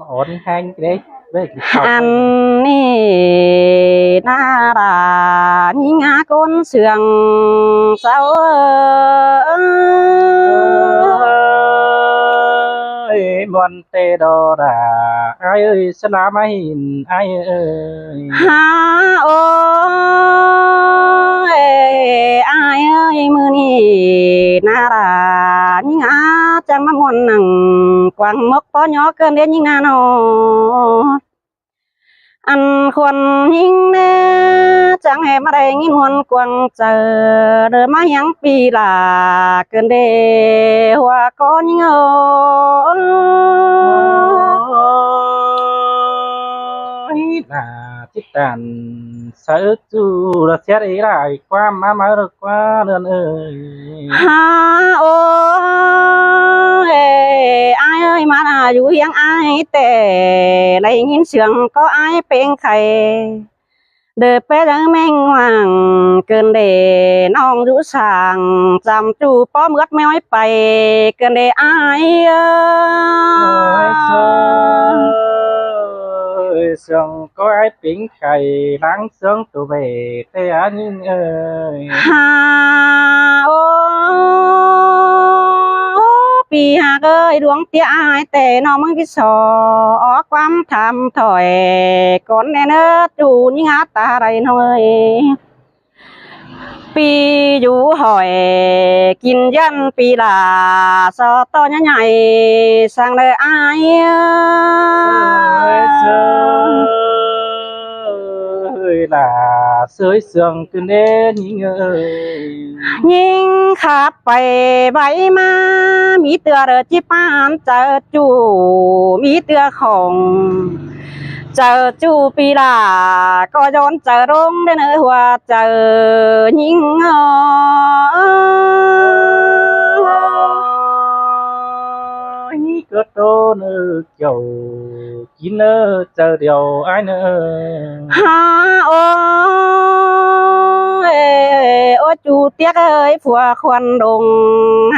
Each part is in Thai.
ổn hang đấy vớiอันนี้นาราญิงาก้นเสืองเสาmòn tê đò đà ai ơi sẽ làm ai ai ơi ฮาโอ้ยอายเอ้ยมือนี้นาราญิงาจังมามวนหนังกวางมกป้อยอเกินเดียนญิงนาโนอันคนยิงแน่จังให้มาได้งินหวนกวางเจอเดินมายังปีลาเกินเดหัวก้อนยิงlà chiếc đàn sợ chú là xét ấy lại qua má được qua đơn ơi ฮาโอ้ยอายเอ้ยมาอยู่ยังอายแต่ได้ยินเสียงก็อายเป็นไข่เดือไปดังแมงว่างเกินเดน้องรู้สั่งจำจูป้อมเมือดไม่ไว้ไปเกินเดอายsương có ai tính cày nắng sương tụ về thế anh ơi ฮาโอ้ปีหากเอ้ยดวงเตี้ยอายแต่น้องมึงที่สอความทำถอยก่อนแน่เนอจูยิ่งหาตาไรน้อยปีอยู่หอยกินยันปีลาสอต่อใหญ่ๆสั่งเลยอาย là sưởi sương cứ đến những ơi ยิงขับไปใบมามีเตือเดอจิปานเจอจูมีเตือของเจอจูปีลาก็ย้อนเจอรงได้เนอหัวเจอยิงcứ tô nữ kiểu kín nơ chờ điều ai nơ ฮาโอ้ยโอ้จูเตี้ยเอ้ยผัวควันดง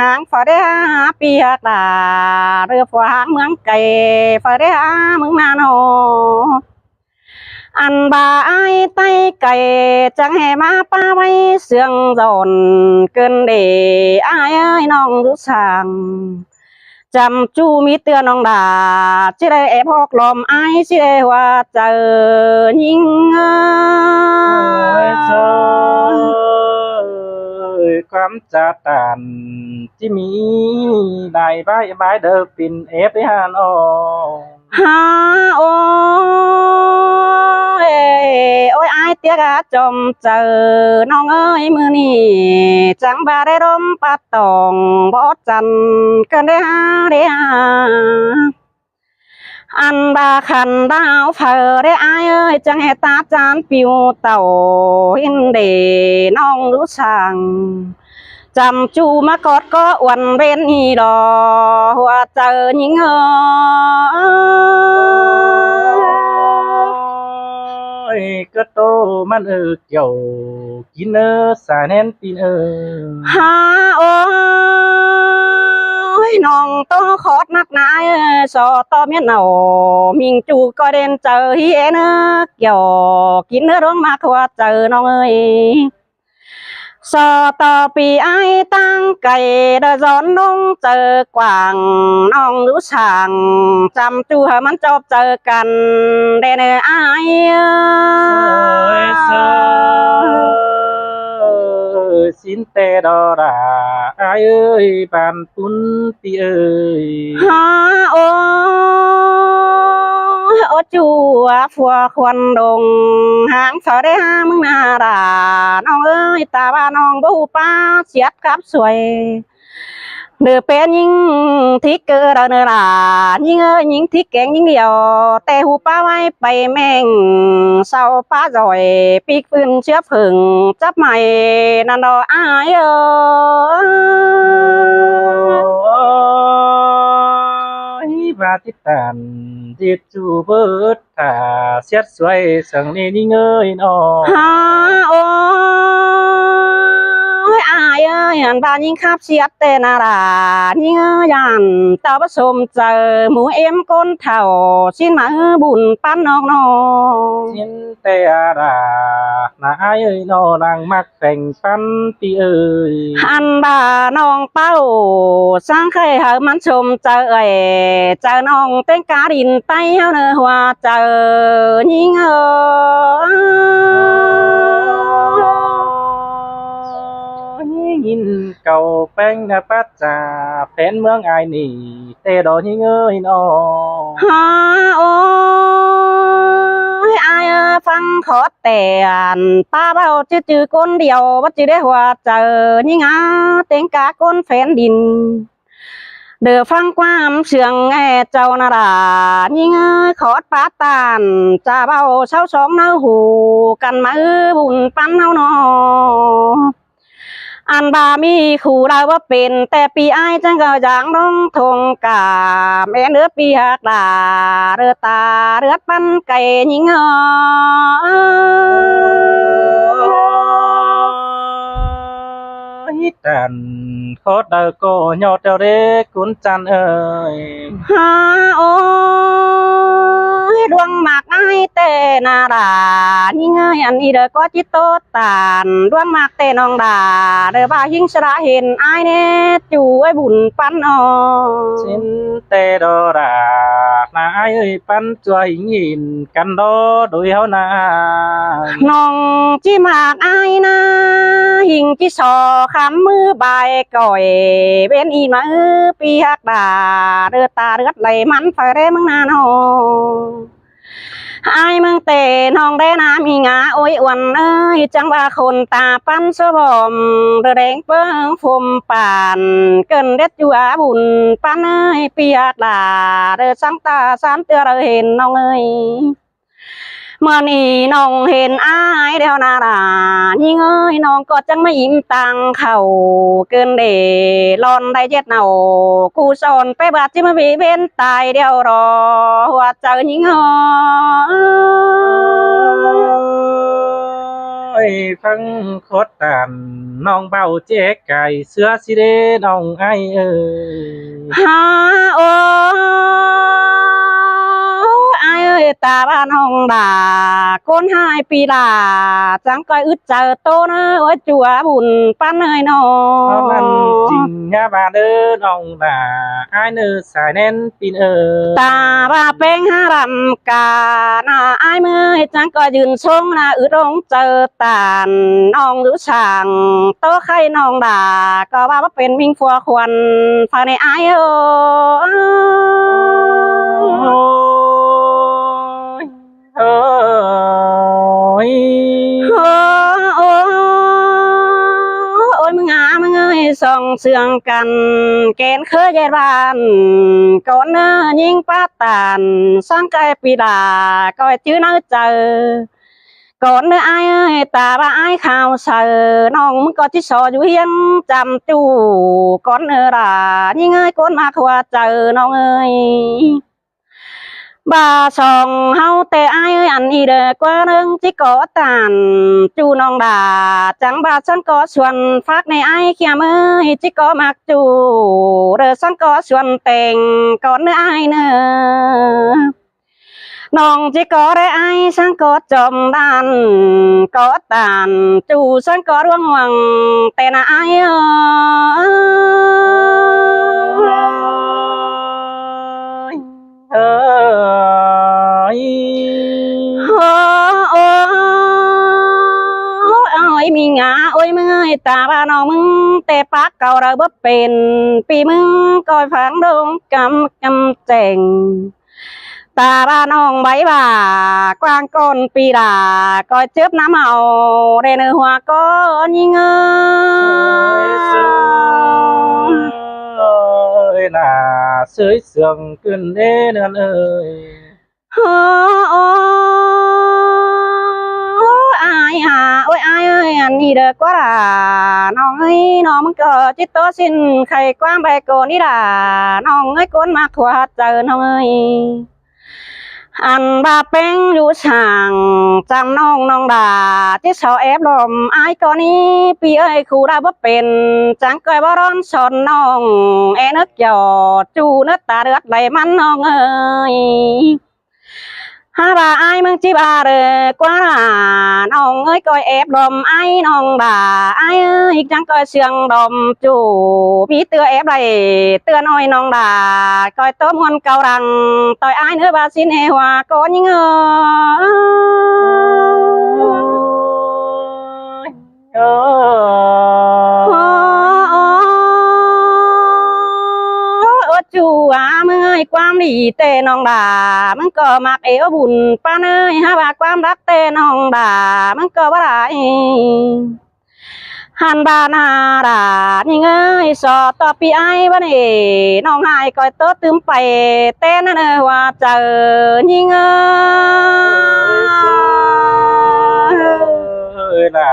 หางฝาได้หาปีหากลาเรือผัวหางเมืองไก่ฝาได้หาเมืองนาโนอันบาไอไตไก่จังแห่มาป้าไว้เสื่องจอนเกินเดอายเอ้ยน้องรู้สั่งจำจูมีเตือนน้องดาสิได้แอบพอกลมไอสิได้ว่าเจอยิงความจะตานที่มีได้ใบเดิมเป็นเอฟได้ฮานอ ฮาโอ้ยโอ้ยอายเตี้ยกะจมเจอน้องเอ้ยมือนี่จังบาได้ร่มปัดตองบอจันกันได้หาได้หาอันบาขันดาวเผอได้อายเอ้ยจังให้ตาจานปิวเต่าอินเดน้องรู้สั่งจำจูมากอดก็อวนเว้นนี่ดอหัวเจอยิงก็โตมันเกี่ยวกินสาแน่นปีนฮาโอ้ยน้องโตขอดนักนายสอต่อเมียนเอามิงจูก็เด่นเจอเฮียนเกี่ยวกินเนื้อร้องมาทัวเจอน้องเอ้ยสอต่อปีไอตั้งไก่เดอย้อนลงเจอกวางน้องรู้สั่งจำจูให้มันจบเจอกันเดนไอxin tê đò đà ai ơi bàn tún ti ơi ฮาโอ้โอ้จูผัวควันดงหางเสาได้หามึงนาดาน้องเอ้ยตาบ้าน้องบูป้าเสียดกับสวยเดือเป็นยิงทิกเกอร์เนอลายิงเอ้ยยิงทิกแกงยิงเดียวแต่หูป้าไว้ไปแมงเศร้าป้าจ่อยปีกปืนเชื้อผึ่งจับใหม่นันดออายvà tít tàn diệt chu bớt thả xét xoay sừng lên đi ngơi nó ฮาโอ้ยอายเอ้ อันบายิงคาบเสียเตนารายิงยันเต่าผสมเจอหมูเอ็มก้นเถ่าสิ้นมาบุญปั้นนอกนอ ชินเตอารานาเอ้ยนอนางมักแต่งปันปีเอ้ย อันบาน้องเป้าสร้างใครหามันชมเจอเจอน้องเต้นกาดินไตเฮาเนอหัวเจอยิงยินเก่าแป้งนะปัจจาเป็นเมืองไอายนี่เตดอยิงเอ้ยนอ ฮาโอ้ยอายฟังขอแต่นป้าเบาจื้อคนเดียวว่าจื้อได้หัวเจอยิงเต้นกาคนแฟนดินเดือฟังความเสียงเจ้านารายิ่งขอดปาตานจะเบาเช้าสองเนื้อหูกันมาบุญปั้นเฮาหนออันบามีขู่เราว่าเป็นแต่ปีไอจังก็อย่างน้องทงกาแม่เนื้อปีหักลาเรือตาเรือปั้นไก่ยิ่งฮิตันโคตรเดอโกยอดเดเรกุนจันเอ้ย ฮาโอ้ยดวงหมากไอแต่นารายิ่งอันนี้เด้อก็จิตโตตานดวงหมากแต่น้องดาเด้อบ่าหิงสระเห็นไอเน่จูไอ้บุญปั้นอ ชินเตดอรานาเอ้ยปันจวยหินกันดอโดยเฮานา น้องจิหมากไอนะหิงจิสอคำมือใบก่อยเว้นอีมือปีหักดาเด้อตาเลือดไหลมันไฟเร่มึงนานอไอ้มึงเตะน้องได้น้ำมีงาโอ้ยอ้วนเอ้ยจังว่าคนตาปั้นสบอมเรือแดงเปิ้งฟมป่านเกินเด็ดจัวบุญปั้นเอ้ยเปียกดาเรือสังตาสามเตือเราเห็นน้องเอ้ยเมื่อนี้น้องเห็นอ้ายเดียวนารายิ่งเอ้ยน้องก็จังไม่ยิ้มตังเข่าเกินเดลอนได้เจ็ดเนากูสอนไปบาดที่มาบีเว้นตายเดียวรอหัวเจอยิ่งเอ้ย ฟังโคตรตันน้องเบาเจ๊ไก่เสื้อสิเดน้องไอเอ้ย ฮาโอ้ไอเอ้ยตาบ้านห้องด่าคนหายปีลาจังก้อยอึดเจอโตนะโอ้ยจัวบุญปั้นเอ้ยน้อ เพราะมันจริงยาบาเด้อน้องด่าไอายเนื้อสายแน่นปีนเอ้ย ตาบ้าเป้งหารำกาหน้าไอายเมื่อยจังก้อยยืนชงนะอึดลงเจอตานน้องหรือช่างโตไข่น้องด่าก็ว่าเป็นมิงฟัวควันฝากในไอายเอ้ย โอ้ย โอ้ยมึงมึงเอ้ยส่องเสื่องกันแกนเคยยายบ้านก่อนเนื้อยิงป้าตานสร้างไก่ปีดาก็จื้อเนื้อเจอก่อนเนื้อไอ้เอ้ยตาบ้าไอ้ข่าวเสือน้องมึงก็ที่สออยู่เฮียนจำจูก่อนเนื้อรายิงเอ้ยก้นมาขวาเจอน้องเอ้ยบ่าสองเฮาแต่ไอ้เอ้ยอันนี้เด้อกว่าเรื่องที่ก่อตานจูน้องดาจังบาฉันก็ชวนฟักในไอ้เขียมือที่ก่อมักจูเด้อฉันก็ชวนแต่งก่อนเนื้อไอ้เนื้อน้องที่ก่อได้ไอ้ฉันก็จมดันก่อตานจูฉันก็ร่วงหวังแต่น่ะไอ้เอ้ย โอ้โอ้โอ้ยมีงาโอ้ยมึงเอ้ยตาบ้าน้องมึงแต่ปากเก่าเราบ่เป็นปีมึงก็ฝังดงกำแจงตาบ้าน้องใบบ่ากว้างก้นปีดาก็เจ็บน้ำเอาเรนหัวก็ยิงเอ้ยน่าเสยเสื่องขึ้นเด้เนือนเอ้ย โอ้อายหาโอ้ยอายเอ้ยอันนี้เด้อกว่าล่ะน้องเอ้ยน้องมันก็จิตโตสิ้นไข่กว้างใบโกนี่ล่ะน้องเอ้ยก้นมาขวาเจอน้องเอ้ย อันบาเป็งอยู่ช่างจำน้องด่าที่เสาแอบลมไอ้ก่อนนี้ปีเอ้ยคู่ได้บ่เป็นจังเกยบ่ร้อนสนน้องแอนึกหยอดจูนึกตาเลือดไหลมันน้องเอ้ยฮาบาไอ้มึงจีบาเรกว่าน้องเอ้ยก้อยแอบลมไอ้น้องด่าไอ้เอ้ยจังก้อยเสียงดมจูมีเตือแอบไหลเตือน้อยน้องด่าก้อยต้มวนเกาดังต่อยไอ้เนื้อบาสินเอวาก้อนยิงเอ้ยเออ จูมึงเอ้ยความดีเตน้องด่ามึงก็มักเอวบุญป้าเอ้ยฮาบาความรักเตน้องด่ามึงก็บ่ได้หันบานาดานี่เอ้ยสอต่อปีไอ้บ้านเอน้องหายก้อยโตตึมไปเต้นนั่นเออว่าเจอนี่เอ้ยล่ะ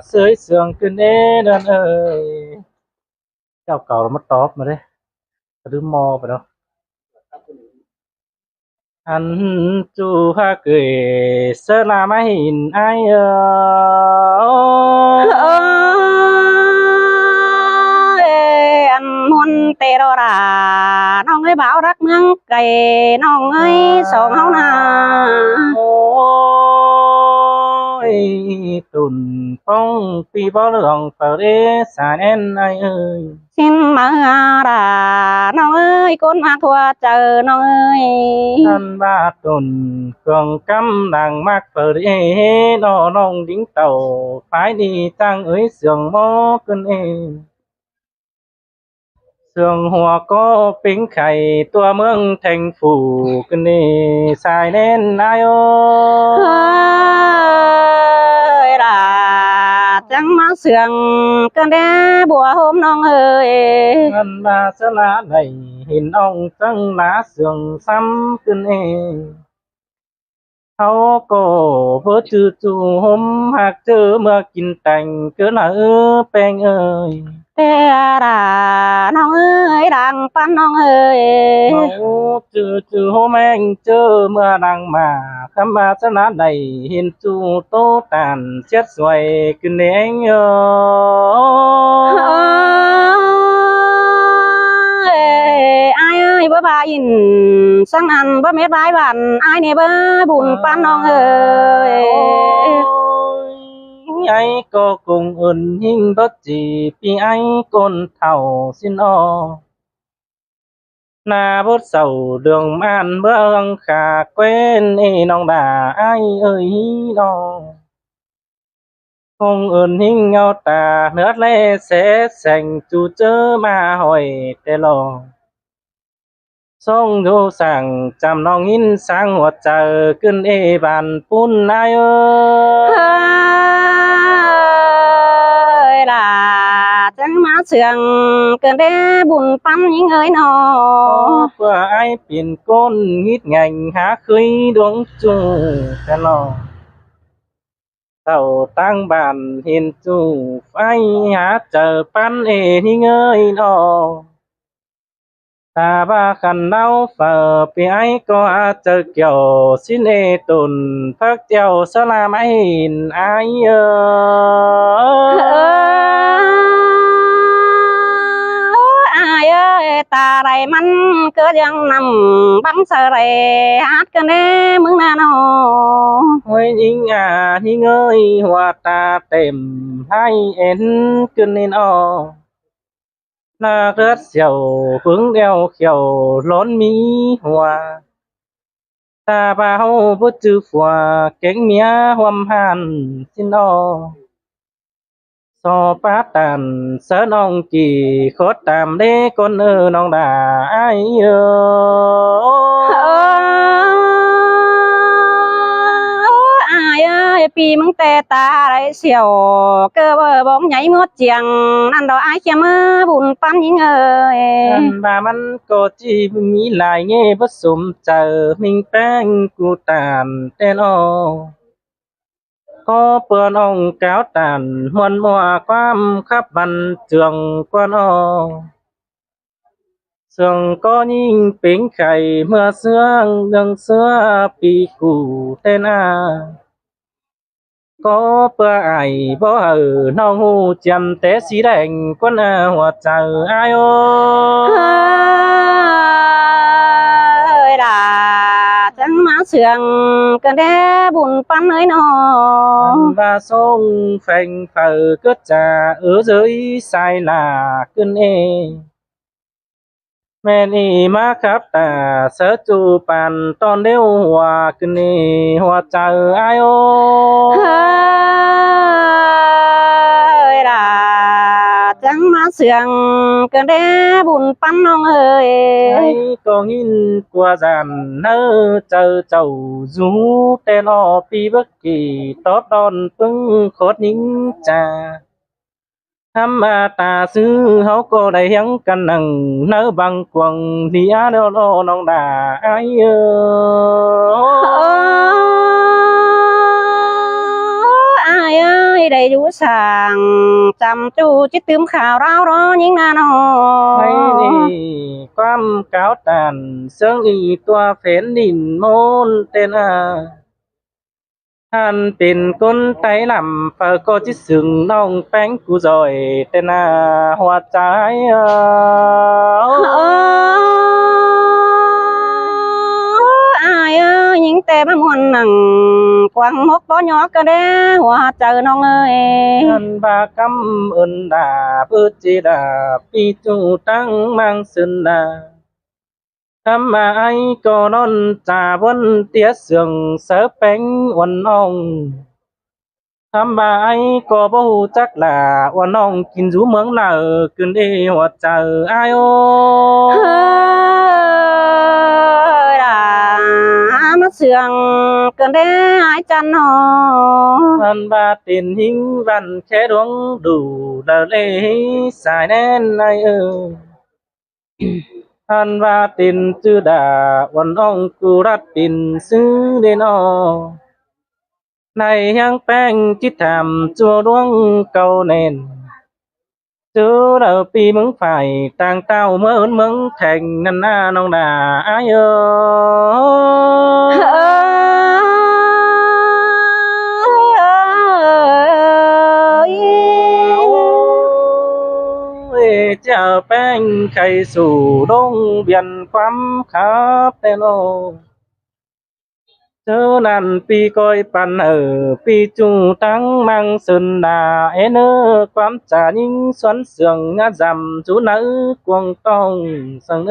เสยเสืองขึ้นเด้เดินเอ้ยเจ้าเก่ามาตอบมาเด้หรือมอไปเนาะอันจูฮะเกยเสลามาหินไออันมนเตโรราน้องเอ้ยบ่าวรักเมืองไก่น้องเอ้ยสองเฮานาโอ้ยตุนป้องปีบ่เหลืองเปิดเอสานเอ็นไอเอ้ยชินมาราน้องเอ้ยคนมาทัวเจอน้องเอ้ยท่านบาตุนเครื่องกำลังมากเปิดเอน้องดิ้งเต่าฝ่ายดีจังเอ้ยเสียงโมขึ้นเองเสื่องหัวก็ปิ้งไข่ตัวเมืองแทงฝูกันนี่สายเน้นนายโอล่ะจังมาเสื่องกันแด่บัวโฮมน้องเอ้ยเงินมาสละในหินอ่องจังหลาเสื่องซ้ำขึ้นเองเขาก็เพื่อจู่หมหากเจอเมื่อกินแต่งเกินแป้งเอ้ยเตราน้องเอ้ยดังปันน้องเอ้ยจู่แมงเจอเมื่อดังมาคำมาสนะใดเห็นจู่โตตานเช็ดสวยขึ้นเองไอ้เอ้ยบ่บาอินสังนันบ่เม็ดบายบันไอ้เนี่ยบ่บุญปันน้องเอ้ยไอ้ก็คงอื่นยิ่งบ่จีปีไอ้ก้นเท่าสิ้นนาบดเศร้าเดืองมันเบื้องขาเก้นน้องด่าไอ้เอ้ยน้องคงอื่นยิ่งเงาตาเนื้อเล่เสแสงจู่เจอมาหอยแต่ลองส่งดูสั่งจำน้องยินสังหัวใจขึ้นบานปุ่นนายล่ะจังมาเสื่องเกินได้บุญปันยิงเอ้ยนอเพื่อไอ้เปลี่ยนก้นงิดไงหาคุยดวงจูแต่ลองเต่าตั้งบ้านเห็นจูไฟหาเจอปันที่เงยนอta ba khăn nấu phở pi ấy có chờ kiểu xin tồn phát treo sa la máy hình ai ai ơi ta đâyมันก็ยังนำบังเสรฮัดกันแน่มึงน่ะเนาะ Ôi nhìn hi ngơi hoa ta tìm hai em cơn nên na rất giàu hướng đeo khiều lón mí hoa ta bao bút chữ phòa cánh mía hoăm hàn xin so bát tàn sớ nong kỳ khốt tàm đế con nong đà ai ai ơi pi măng tê ta đấy xỉu cơ bờ bóng nhảy mốt chiang ăn đó ai kia mơ bùn pan những ơi bàมันก็จีมีหลายเงี้ผสมเจอมิงแป้งกูตานเต้นก็เปื่อนองแก้วตานมวนมัวความขับบันเจืองกวน sương có nhìn bến khẩy mưa sương đường xưaปีcũ tên có bữa ai bỏ ở nông hu chầm té xí đành quân hoạt chờ ai ơi là chẳng má sương cần đế bùn pan ơi nó và sông phèn phờ cất trà ở dưới sai là cơn men y ma khắp tà sớ chu bàn ton đeo hòa cơn hòa chờ ai ơi là chẳng má sương cần đế bùn pan nông ơi ấy có nghìn qua giàn nơ chờ chầu rú tê lo pi bất kỳ tót đòn pưng khót những trà tham ta sư hấu cô đầy hiắng căn nằng nơ bằng quần thì á đô lô nong đà ai ai ơi đầy đủ sàng chăm chú chứ tươm khảo rau đó những na nó thấy đi quam cáo tàn sương y toa phến nhìn môn tên hắnเป็นคนไต้ลำเฟอก็จิสึงน้องแป้งกูจอยแต่หน้าหัวใจai ơi những tè mà muôn nằng quăng mốc bó nhỏ cơ đế hòa chờ nong ơi ท่านบากำเอินดาเพื่อจีดาปีจูตั้งมังสึนดาทำมาไอก็นอนจ่าบนเตี้ยเสืองเสือแป้งวันน้องทำมาไอก็บ่ฮู้จักล่ะว่าน้องกินอยู่เมืองลาวขึ้นเอหัวใจอายโอ ơi là mắt sương cần đế ai chăn nó Văn ba tiền hình văn khẽ đuống đủ đờ lê xài nén này Văn ba tiền chư đàวันông cụ rát tiền sư đến o Này hang beng chít thảm chua đuông cầu nền Chứ đầu pi mứng phải tàng tao mơ mứng thành năn na nông đà ai chào beng khay sủ đông biển quắm khắp tên ô chớ nàn pi coi pan ở pi chu tăng mang sơn đà é nơ quắm trà những xoắn sườn ngã dằm chú nữ quăng tông sân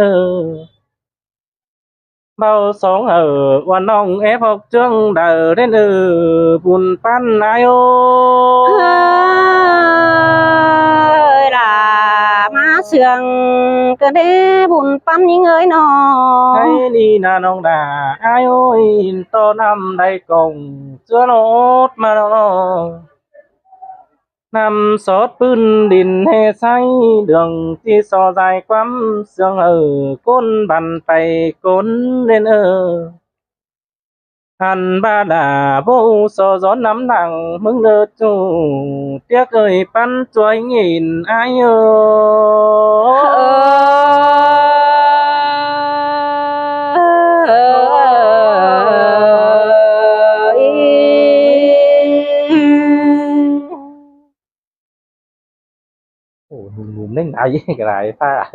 bao sống ở quan ông ép học trương đờ đến buồn pan ai ơi là má sương cần đế bùn pan những ơi nó hay đi nà nông đà ai ơi to năm đây cùng chưa nốt mà nó nằm xót pưn đình hè say đường chi so dài quắm sương ở côn bàn tay côn lên hàn ba đà vô so gió nắm đằng mừng lơ chủ tiếc ơi pan chuối nhìn ai Ủa, ngùm đến nào với cái này pha